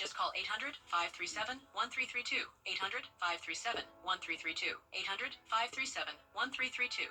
Just call 800-537-1332. 800-537-1332. 800-537-1332.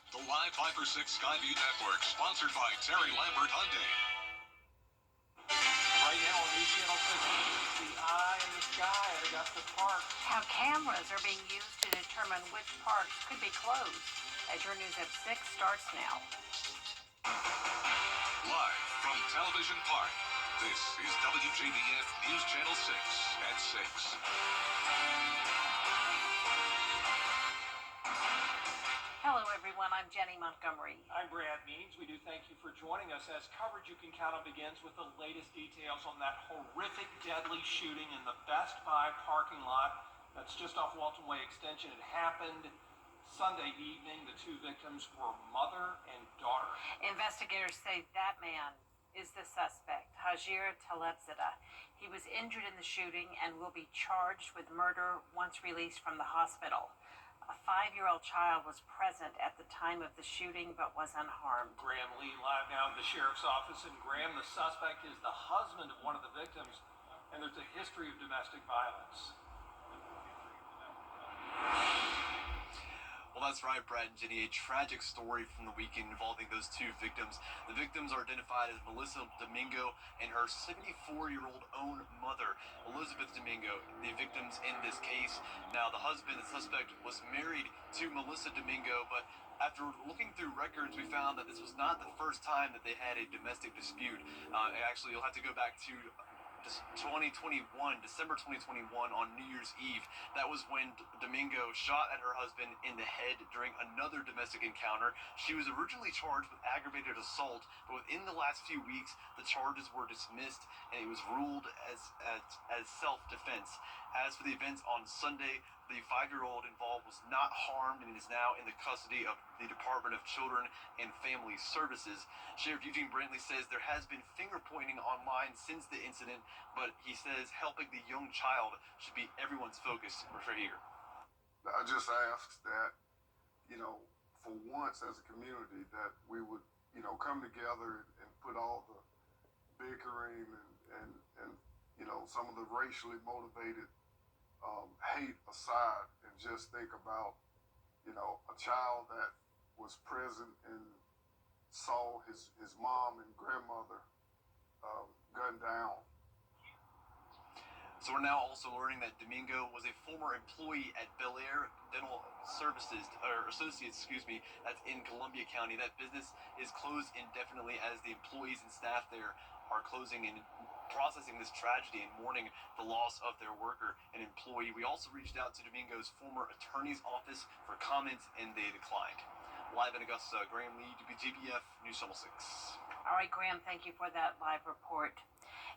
The Live 5 for 6 Skyview Network, sponsored by Terry Lambert Hyundai. Right now on News Channel 6, the eye in the sky at Augusta Park. How cameras are being used to determine which parks could be closed. Your News at 6 starts now. Live from Television Park, this is WJBF News Channel 6 at 6. Hello, everyone. I'm Jenny Montgomery. I'm Brad Means. We do thank you for joining us as coverage you can count on begins with the latest details on that horrific, deadly shooting in the Best Buy parking lot. That's just off Walton Way Extension. It happened Sunday evening. The two victims were mother and daughter. Investigators say that man is the suspect, Hajir Talebzadeh. He was injured in the shooting and will be charged with murder once released from the hospital. A 5-year-old child was present at the time of the shooting but was unharmed. Graham Lee live now at the sheriff's office. And Graham, the suspect, is the husband of one of the victims, and there's a history of domestic violence. Well, that's right, Brad and Jenny. A tragic story from the weekend involving those two victims. The victims are identified as Melissa Domingo and her 74-year-old own mother, Elizabeth Domingo, the victims in this case. Now, the husband, the suspect, was married to Melissa Domingo, but after looking through records, we found that this was not the first time that they had a domestic dispute. Actually, you'll have to go back to December 2021 on New Year's Eve. That was when Domingo shot at her husband in the head during another domestic encounter. She was originally charged with aggravated assault, but within the last few weeks, the charges were dismissed and it was ruled as self-defense. As for the events on Sunday, the 5-year-old involved was not harmed and is now in the custody of the Department of Children and Family Services. Sheriff Eugene Brantley says there has been finger-pointing online since the incident, but he says helping the young child should be everyone's focus for here. I just ask that, for once as a community, that we would, come together and put all the bickering and some of the racially motivated hate aside and just think about, a child that was present and saw his mom and grandmother gunned down. So we're now also learning that Domingo was a former employee at Bel Air Dental Services, or Associates, that's in Columbia County. That business is closed indefinitely as the employees and staff there are closing and processing this tragedy and mourning the loss of their worker and employee. We also reached out to Domingo's former attorney's office for comments, and they declined. Live in Augusta, Graham Lee, WJBF News Channel 6. All right, Graham, thank you for that live report.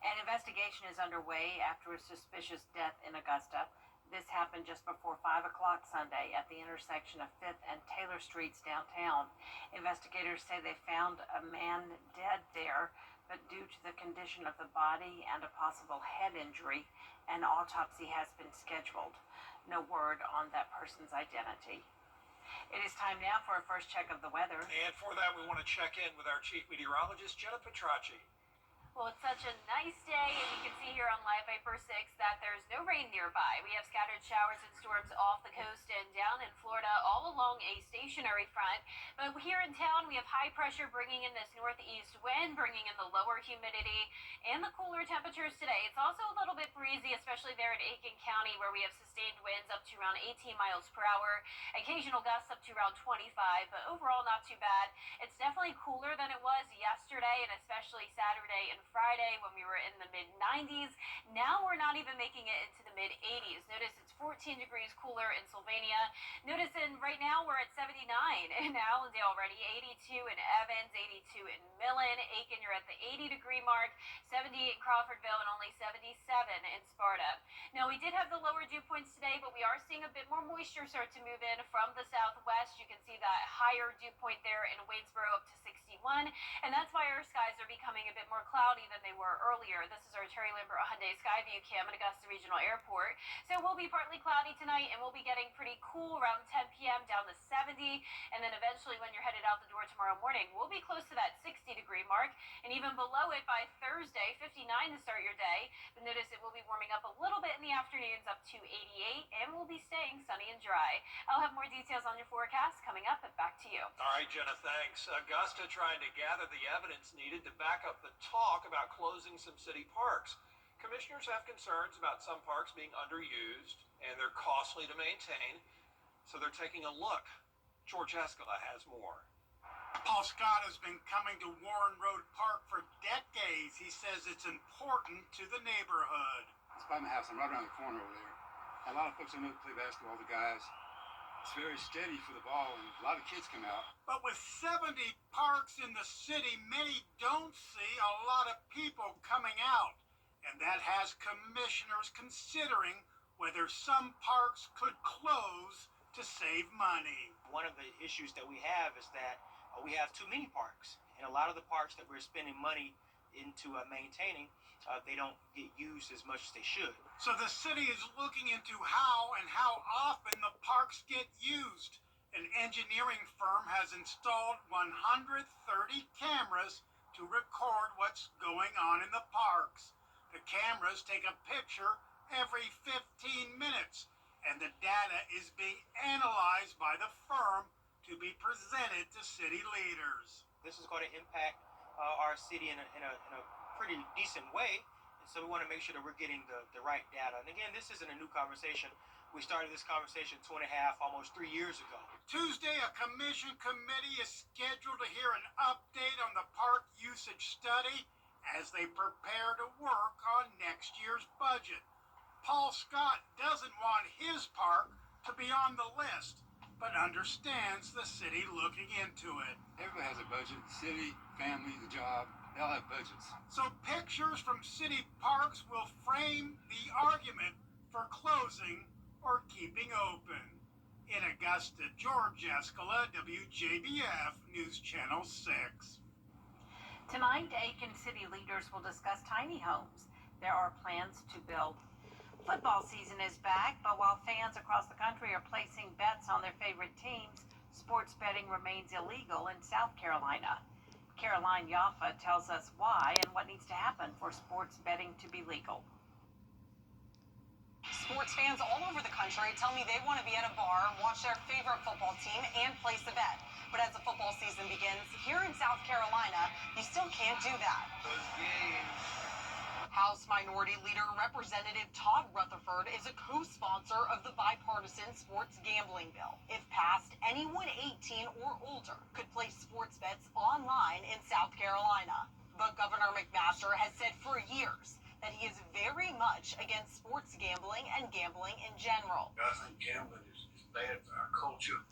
An investigation is underway after a suspicious death in Augusta. This happened just before 5 o'clock Sunday at the intersection of 5th and Taylor Streets downtown. Investigators say they found a man dead there, but due to the condition of the body and a possible head injury, an autopsy has been scheduled. No word on that person's identity. It is time now for a first check of the weather. And for that, we want to check in with our chief meteorologist, Jenna Petracci. Well, it's such a nice day, and you can see here on Live 5 for 6 that there's no rain nearby. We have scattered showers and storms off the coast and down in Florida, all along a stationary front. But here in town, we have high pressure bringing in this northeast wind, bringing in the lower humidity and the cooler temperatures today. It's also a little bit breezy, especially there in Aiken County, where we have sustained winds up to around 18 miles per hour, occasional gusts up to around 25, but overall not too bad. It's definitely cooler than it was yesterday, and especially Saturday and Friday when we were in the mid-90s. Now we're not even making it into the mid-80s. Notice it's 14 degrees cooler in Sylvania. Notice right now we're at 79 in Allendale already, 82 in Evans, 82 in Millen. Aiken, you're at the 80-degree mark, 70 in Crawfordville, and only 77 in Sparta. Now, we did have the lower dew points today, but we are seeing a bit more moisture start to move in from the southwest. You can see that higher dew point there in Waynesboro up to 61, and that's why our skies are becoming a bit more cloudy than they were earlier. This is our Terry Lambert Hyundai Skyview cam at Augusta Regional Airport. So we'll be partly cloudy tonight, and we'll be getting pretty cool around 10 p.m. down to 70, and then eventually when you're headed out the door tomorrow morning, we'll be close to that 60-degree mark, and even below it by warming up a little bit in the afternoons up to 88, and we'll be staying sunny and dry. I'll have more details on your forecast coming up, but back to you. All right, Jenna, thanks. Augusta trying to gather the evidence needed to back up the talk about closing some city parks. Commissioners have concerns about some parks being underused and they're costly to maintain, so they're taking a look. George Escala has more. Paul Scott has been coming to Warren Road Park for decades. He says it's important to the neighborhood. It's by my house. I'm right around the corner over there. A lot of folks I know play basketball, the guys. It's very steady for the ball, and a lot of kids come out. But with 70 parks in the city, many don't see a lot of people coming out. And that has commissioners considering whether some parks could close to save money. One of the issues that we have is that we have too many parks, and a lot of the parks that we're spending money into maintaining, they don't get used as much as they should. So the city is looking into how and how often the parks get used. An engineering firm has installed 130 cameras to record what's going on in the parks. The cameras take a picture every 15 minutes, and the data is being analyzed by the firm to be presented to city leaders. This is going to impact our city in a pretty decent way, and so we want to make sure that we're getting the right data. And again, this isn't a new conversation. We started this conversation 2.5, almost 3 years ago. Tuesday, a commission committee is scheduled to hear an update on the park usage study as they prepare to work on next year's budget. Paul Scott doesn't want his park to be on the list, but understands the city looking into it. Everybody has a budget. The city, family, the job, they all have budgets. So pictures from city parks will frame the argument for closing or keeping open. In Augusta, George Escala, WJBF News Channel 6. Tonight, Aiken city leaders will discuss tiny homes. There are plans to build. Football season is back, but while fans across the country are placing bets on their favorite teams, sports betting remains illegal in South Carolina. Caroline Yaffa tells us why and what needs to happen for sports betting to be legal. Sports fans all over the country tell me they want to be at a bar, watch their favorite football team, and place a bet. But as the football season begins, here in South Carolina, you still can't do that. House Minority Leader Representative Todd Rutherford is a co-sponsor of the bipartisan sports gambling bill. If passed, anyone 18 or older could place sports bets online in South Carolina. But Governor McMaster has said for years that he is very much against sports gambling and gambling in general. I think gambling is bad for our culture.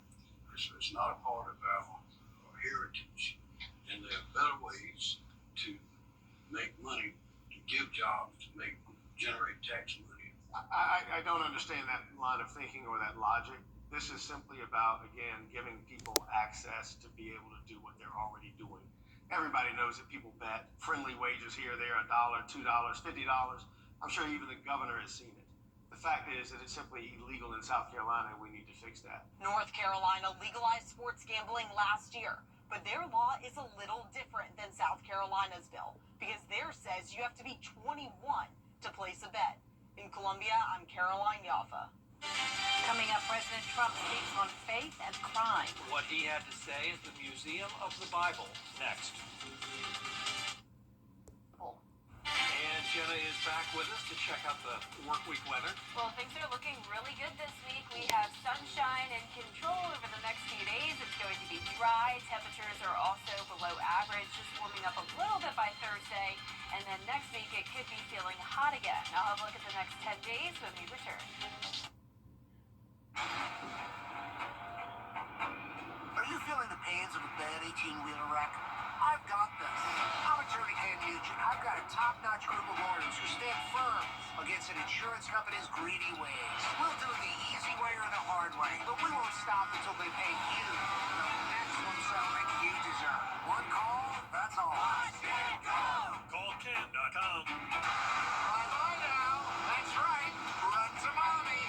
It's not a part of our heritage. And there are better ways to make money, to give jobs, to generate tax money. I don't understand that line of thinking or that logic. This is simply about, again, giving people access to be able to do what they're already doing. Everybody knows that people bet. Friendly wagers here, there, $1, $2, $50. I'm sure even the governor has seen it. The fact is that it's simply illegal in South Carolina, and we need to fix that. North Carolina legalized sports gambling last year, but their law is a little different than South Carolina's bill because theirs says you have to be 21 to place a bet. In Columbia, I'm Caroline Yaffa. Coming up, President Trump speaks on faith and crime. What he had to say at the Museum of the Bible next. And Jenna is back with us to check out the work week weather. Well, things are looking really good this week. We have sunshine and control over the next few days. It's going to be dry. Temperatures are also below average, just warming up a little bit by Thursday. And then next week, it could be feeling hot again. I'll have a look at the next 10 days when we return. Are you feeling the pains of a bad 18-wheeler wreck? I've got this. I'm attorney Ken Nugent. I've got a top-notch group of lawyers who stand firm against an insurance company's greedy ways. We'll do the easy way or the hard way, but we won't stop until they pay you the maximum settlement you deserve. One call, that's all. Watch it go! CallKen.com. Bye-bye now. That's right. Run to mommy.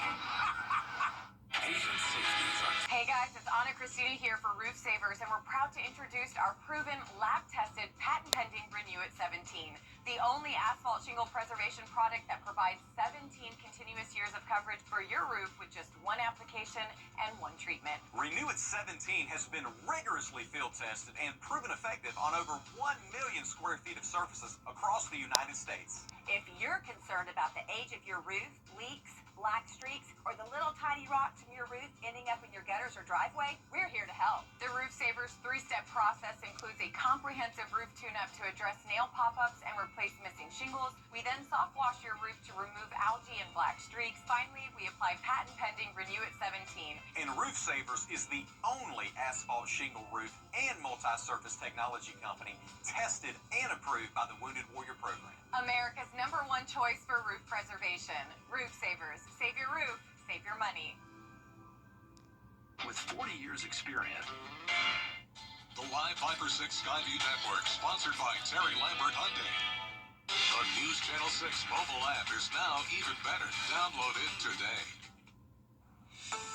Asian 60s are Hey guys, it's Anna Christina here for Roof Savers, and we're proud to introduce our proven, lab-tested, patent-pending Renew at 17. the only asphalt shingle preservation product that provides 17 continuous years of coverage for your roof with just one application and one treatment. Renew It 17 has been rigorously field tested and proven effective on over 1 million square feet of surfaces across the United States. If you're concerned about the age of your roof, leaks, black streaks, or the little tiny rocks from your roof ending up in your gutters or driveway, we're here to help. The Roof Savers 3-step process includes a comprehensive roof tune-up to address nail pop-ups and replace missing shingles. We then soft wash your roof to remove algae and black streaks. Finally, we apply patent-pending Renew It 17. And Roof Savers is the only asphalt shingle roof and multi-surface technology company tested and approved by the Wounded Warrior Program. America's #1 choice for roof preservation. Roof Savers. Save your roof, save your money. With 40 years experience. The Live Viper 6 Skyview Network, sponsored by Terry Lambert Hyundai. The News Channel 6 mobile app is now even better. Download it today.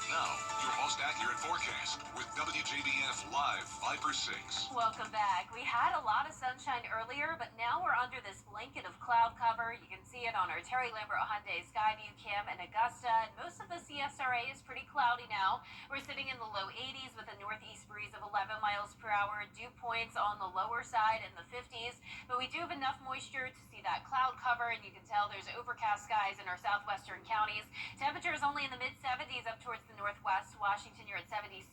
Now, your most accurate forecast with WJBF Live Viper 6. Welcome back. We had a lot of sunshine earlier, but now we're under this blanket of cloud cover. You can see it on our Terry Lambert Hyundai Skyview Cam in Augusta, and most of the CSRA is pretty cloudy now. We're sitting in the low 80s with a northeast breeze of 11 miles per hour. Dew points on the lower side in the 50s, but we do have enough moisture to see that cloud cover, and you can tell there's overcast skies in our southwestern counties. Temperatures only in the mid-70s up towards the northwest. Washington, you're at 76,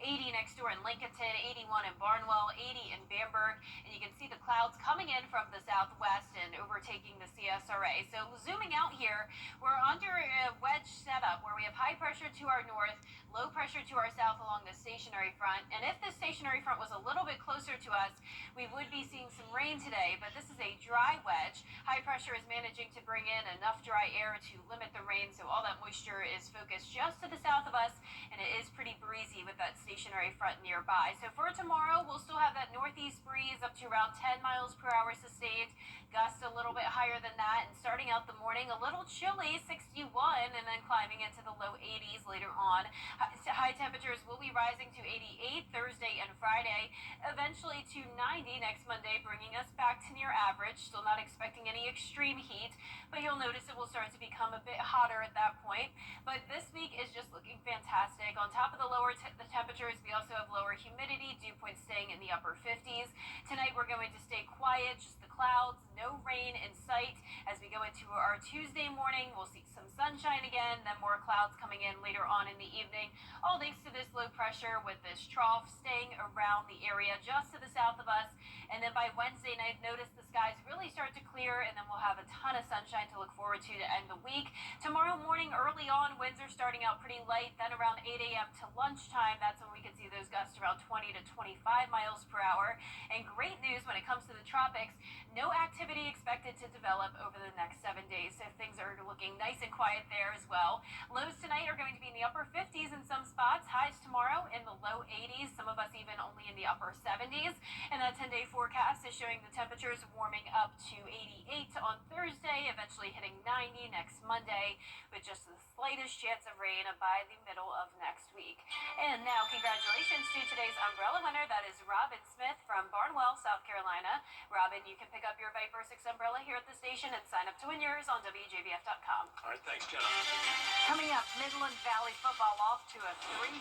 80 next door in Lincolnton, 81 in Barnwell, 80 in Bamberg, and you can see the clouds coming in from the southwest and overtaking the CSRA. So zooming out here, we're under a wedge setup where we have high pressure to our north, low pressure to our south along the stationary front, and if this stationary front was a little bit closer to us, we would be seeing some rain today, but this is a dry wedge. High pressure is managing to bring in enough dry air to limit the rain, so all that moisture is focused just to the south of us, and it is pretty breezy with that stationary front nearby. So for tomorrow, we'll still have that northeast breeze up to around 10 miles per hour sustained, gusts a little bit higher than that, and starting out the morning a little chilly, 61, and then climbing into the low 80s later on. High temperatures will be rising to 88 Thursday and Friday, eventually to 90 next Monday, bringing us back to near average. Still not expecting any extreme heat, but you'll notice it will start to become a bit hotter at that point. But this week is just looking fantastic. On top of the lower the temperatures, we also have lower humidity, dew points staying in the upper 50s. Tonight we're going to stay quiet, just the clouds, no rain in sight. As we go into our Tuesday morning, we'll see some sunshine again, then more clouds coming in later on in the evening. All thanks to this low pressure with this trough staying around the area just to the south of us. And then by Wednesday night, notice the skies really start to clear, and then we'll have a ton of sunshine to look forward to end the week. Tomorrow morning, early on, winds are starting out pretty light. Then around 8 a.m. to lunchtime, that's when we can see those gusts around 20 to 25 miles per hour. And great news when it comes to the tropics, no activity expected to develop over the next 7 days. So things are looking nice and quiet there as well. Lows tonight are going to be in the upper 50s in some spots. Highs tomorrow in the low 80s. Some of us even only in the upper 70s. And that 10-day forecast is showing the temperatures warming up to 88 on Thursday, eventually hitting 90 next Monday, with just the slightest chance of rain by the middle of next week. And now, congratulations to today's umbrella winner. That is Robin Smith from Barnwell, South Carolina. Robin, you can pick up your Viper 6 umbrella here at the station and sign up to win yours on WJBF.com. All right, thanks, Jenna. Coming up, Midland Valley football off to a 3-0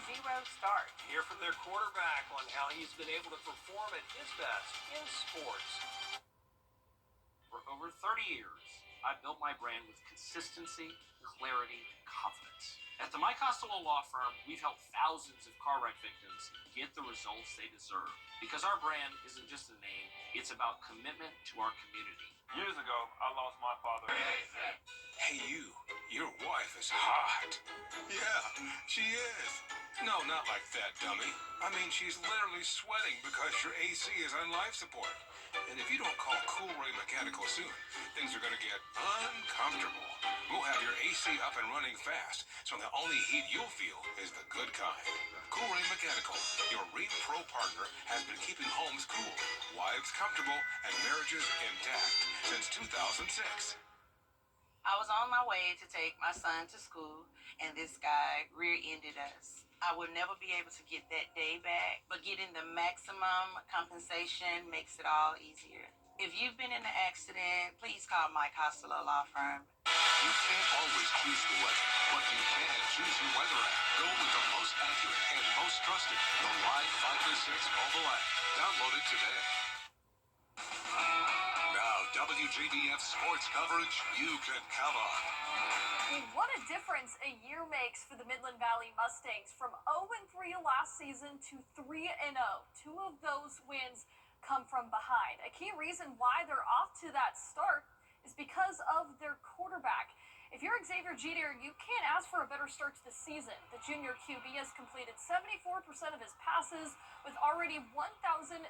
start. Hear from their quarterback on how he's been able to perform at his best in sports. For over 30 years, I've built my brand with consistency, clarity, confidence. At the Mike Costello Law Firm, we've helped thousands of car wreck victims get the results they deserve. Because our brand isn't just a name, it's about commitment to our community. Years ago, I lost my father. Hey, your wife is hot. Yeah, she is. No, not like that, dummy. I mean, she's literally sweating because your AC is on life support. And if you don't call Cool Ray Mechanical soon, things are going to get uncomfortable. We'll have your AC up and running fast, so the only heat you'll feel is the good kind. Cool Ray Mechanical, your Reed Pro partner, has been keeping homes cool, wives comfortable, and marriages intact since 2006. I was on my way to take my son to school, and this guy rear-ended us. I will never be able to get that day back, but getting the maximum compensation makes it all easier. If you've been in an accident, please call Mike Hostler Law Firm. You can't always choose the weather, but you can choose your weather app. Go with the most accurate and most trusted, the Live Fighter 6 mobile app. Download it today. Now, WJBF sports coverage you can count on. What a difference a year makes for the Midland Valley Mustangs. From 0-3 last season to 3-0. Two of those wins come from behind. A key reason why they're off to that start is because of their quarterback. If you're Xavier Jeter, you can't ask for a better start to the season. The junior QB has completed 74% of his passes with already 1,070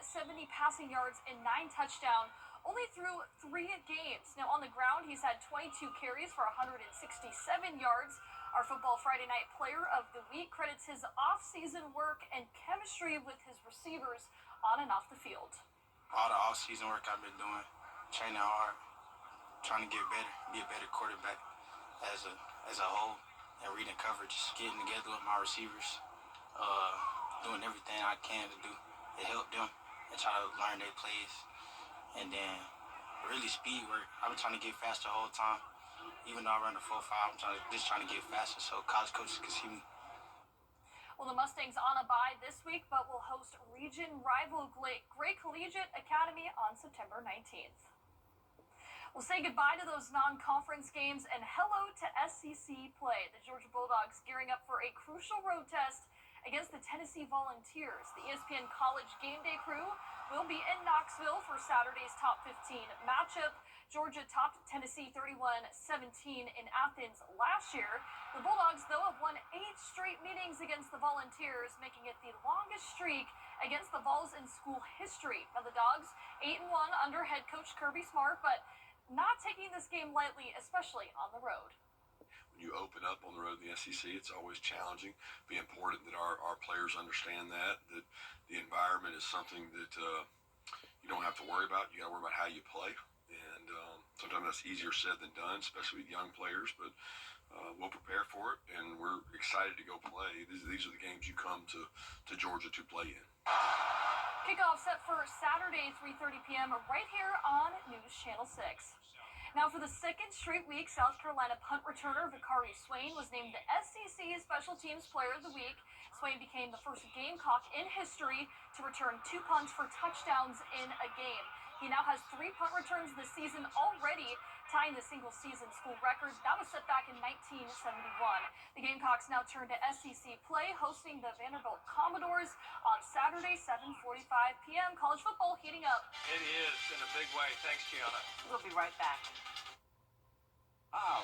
passing yards and 9 touchdowns, only through 3 games. Now on the ground, he's had 22 carries for 167 yards. Our Football Friday Night Player of the Week credits his off-season work and chemistry with his receivers on and off the field. All the off-season work I've been doing, training hard, trying to get better, be a better quarterback as a whole, and reading coverage, getting together with my receivers, doing everything I can to do to help them and try to learn their plays. And then really speed work. I've been trying to get faster the whole time. Even though I run the 4.5, I'm just trying to get faster so college coaches can see me. Well, the Mustangs on a bye this week, but will host region rival Gray Collegiate Academy on September 19th. We'll say goodbye to those non-conference games and hello to SEC play. The Georgia Bulldogs gearing up for a crucial road test against the Tennessee Volunteers. The ESPN College Game Day crew will be in Knoxville for Saturday's top 15 matchup. Georgia topped Tennessee 31-17 in Athens last year. The Bulldogs, though, have won 8 straight meetings against the Volunteers, making it the longest streak against the Vols in school history. Now, the Dogs 8-1 under head coach Kirby Smart, but not taking this game lightly, especially on the road. When you open up on the road in the SEC, it's always challenging. It'd be important that our players understand that the environment is something that you don't have to worry about. You got to worry about how you play. And sometimes that's easier said than done, especially with young players. But we'll prepare for it, and we're excited to go play. These are the games you come to Georgia to play in. Kickoff set for Saturday, 3:30 p.m. right here on News Channel 6. Now, for the second straight week, South Carolina punt returner Vicari Swain was named the SEC Special Teams Player of the Week. Swain became the first Gamecock in history to return 2 punts for touchdowns in a game. He now has 3 punt returns this season already, tying the single-season school record that was set back in 1971. The Gamecocks now turn to SEC play, hosting the Vanderbilt Commodores on Saturday, 7:45 p.m. College football heating up. It is in a big way. Thanks, Gianna. We'll be right back.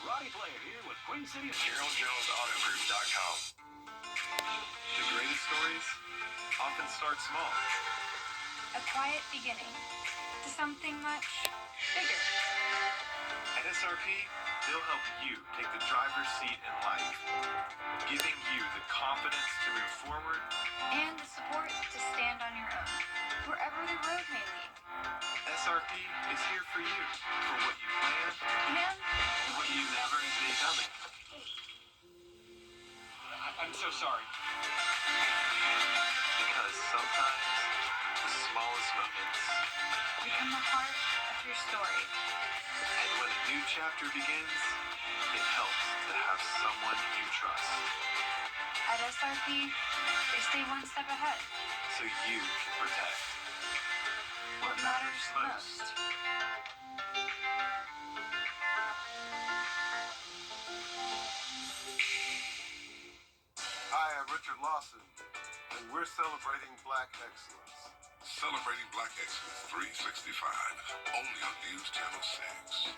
Roddy Player here with Queen City. GeraldJonesAutoGroup.com. The greatest stories often start small. A quiet beginning to something much bigger. At SRP, they'll help you take the driver's seat in life, giving you the confidence to move forward And the support to stand on your own, wherever the road may lead. SRP is here for you, for what you plan And what you never see coming. I'm so sorry. Because sometimes the smallest moments become the heart of your story. And when a new chapter begins, it helps to have someone you trust. At SRP, they stay one step ahead. So you can protect What matters most. Hi, I'm Richard Lawson, and we're celebrating Black excellence. Celebrating Black Excellence 365, only on News Channel 6.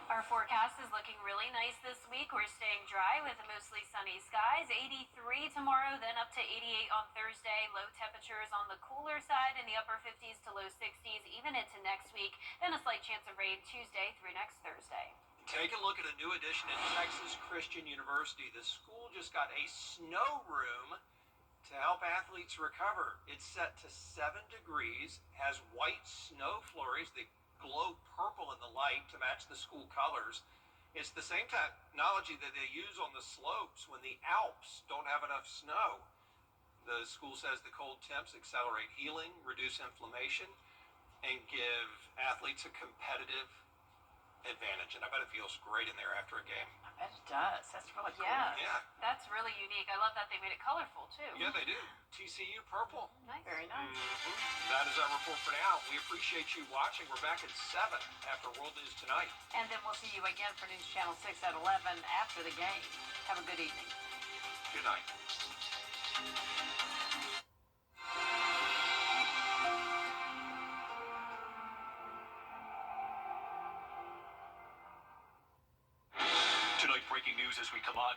Our forecast is looking really nice this week. We're staying dry with mostly sunny skies. 83 tomorrow, then up to 88 on Thursday. Low temperatures on the cooler side in the upper 50s to low 60s, even into next week. Then a slight chance of rain Tuesday through next Thursday. Take a look at a new addition in Texas Christian University. The school just got a snow room to help athletes recover. It's set to 7 degrees, has white snow flurries that glow purple in the light to match the school colors. It's the same technology that they use on the slopes when the Alps don't have enough snow. The school says the cold temps accelerate healing, reduce inflammation, and give athletes a competitive advantage. And I bet it feels great in there after a game. I bet it does. That's really cool. Yeah, Yeah. that's really unique. I love that they made it colorful too. Yeah, they do. TCU purple. Nice. Very nice. That is our report for now. We appreciate you watching. We're back at 7 after World News Tonight. And then we'll see you again for News Channel 6 at 11 after the game. Have a good evening. Good night. Tonight, breaking news as we come on.